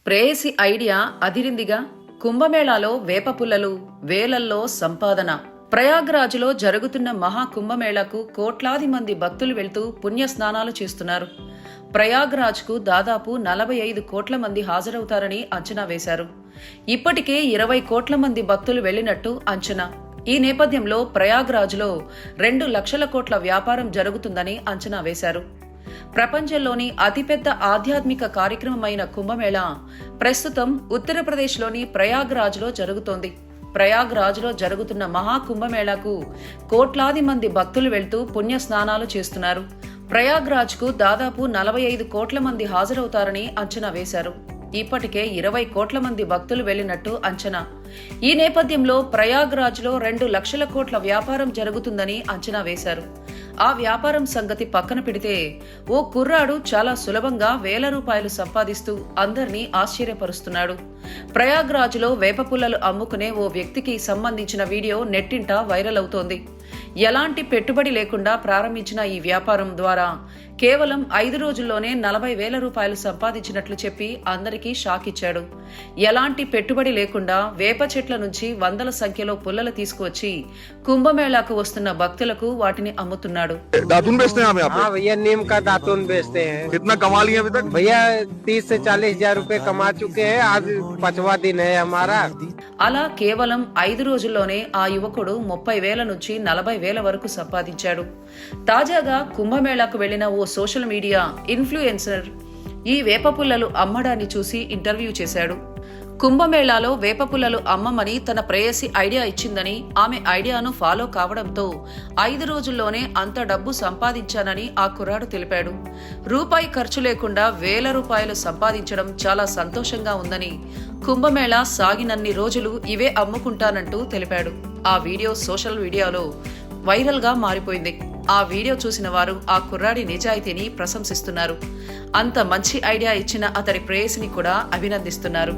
ప్రేయసి ఐడియా అదిరిందిగా. కుంభమేళాలో వేప పుల్లలు, వేలల్లో సంపాదన. ప్రయాగ్రాజ్లో జరుగుతున్న మహాకుంభమేళాకు కోట్లాది మంది భక్తులు వెళ్తూ పుణ్యస్నానాలు చేస్తున్నారు. ప్రయాగ్రాజ్కు దాదాపు 45 కోట్ల మంది హాజరవుతారని అంచనా వేశారు. ఇప్పటికే 20 కోట్ల మంది భక్తులు వెళ్లినట్టు అంచనా. ఈ నేపథ్యంలో ప్రయాగ్రాజ్లో 2 లక్షల కోట్ల వ్యాపారం జరుగుతుందని అంచనా వేశారు. ప్రపంచంలోని అతిపెద్ద ఆధ్యాత్మిక కార్యక్రమమైన కుంభమేళా ప్రస్తుతం ఉత్తరప్రదేశ్లోని ప్రయాగ్రాజ్లో జరుగుతోంది. ప్రయాగ్రాజ్లో జరుగుతున్న మహాకుంభమేళాకు కోట్లాది మంది భక్తులు వెళ్తూ పుణ్యస్నానాలు చేస్తున్నారు. ప్రయాగ్రాజ్కు దాదాపు 45 కోట్ల మంది హాజరవుతారని అంచనా వేశారు. ఇప్పటికే 20 కోట్ల మంది భక్తులు వెళ్లినట్టు అంచనా. ఈ నేపథ్యంలో ప్రయాగ్రాజ్లో 2 లక్షల కోట్ల వ్యాపారం జరుగుతుందని అంచనా వేశారు. ఆ వ్యాపారం సంగతి పక్కన పెడితే ఓ కుర్రాడు చాలా సులభంగా వేల రూపాయలు సంపాదిస్తూ అందర్నీ ఆశ్చర్యపరుస్తున్నాడు. ప్రయాగ్రాజ్లో వేప పుల్లలు అమ్ముకునే ఓ వ్యక్తికి సంబంధించిన వీడియో నెట్టింట వైరల్ అవుతోంది. ఎలాంటి పెట్టుబడి లేకుండా ప్రారంభించిన ఈ వ్యాపారం ద్వారా కేవలం 5 రోజుల్లోనే 40,000 రూపాయలు సంపాదించినట్లు చెప్పి అందరికీ షాక్ ఇచ్చాడు. ఎలాంటి పెట్టుబడి లేకుండా వేప చెట్ల నుంచి వందల సంఖ్యలో పుల్లలు తీసుకువచ్చి కుంభమేళాకు వస్తున్న భక్తులకు వాటిని అమ్ముతున్నాడు. दातून बेचते हैं आप यहाँ पे? हाँ भैया, नीम का दातून बेचते हैं। कितना कमा लिए अभी तक? भैया 30 से 40 हजार रूपए कमा चुके हैं। आज 5वां दिन है हमारा। అలా కేవలం 5 రోజుల్లోనే ఆ యువకుడు 30,000 నుంచి 40,000 వరకు సంపాదించాడు. తాజాగా కుంభమేళాకు వెళ్లిన ఓ సోషల్ మీడియా ఇన్ఫ్లుయెన్సర్ ఈ వేప పుల్లలు అమ్మడాన్ని చూసి ఇంటర్వ్యూ చేశాడు. కుంభమేళాలో వేప పుల్లలు అమ్మమని తన ప్రేయసి ఐడియా ఇచ్చిందని, ఆమె ఐడియాను ఫాలో కావడంతో 5 రోజుల్లోనే అంత డబ్బు సంపాదించానని ఆ కుర్రాడు తెలిపాడు. రూపాయి ఖర్చు లేకుండా వేల రూపాయలు సంపాదించడం చాలా సంతోషంగా ఉందని, కుంభమేళా సాగినన్ని రోజులు ఇవే అమ్ముకుంటానంటూ తెలిపాడు. ఆ వీడియో సోషల్ మీడియాలో వైరల్ గా మారిపోయింది. ఆ వీడియో చూసిన వారు ఆ కుర్రాడి నిజాయితీని ప్రశంసిస్తున్నారు. అంత మంచి ఐడియా ఇచ్చిన అతడి ప్రేయసిని కూడా అభినందిస్తున్నారు.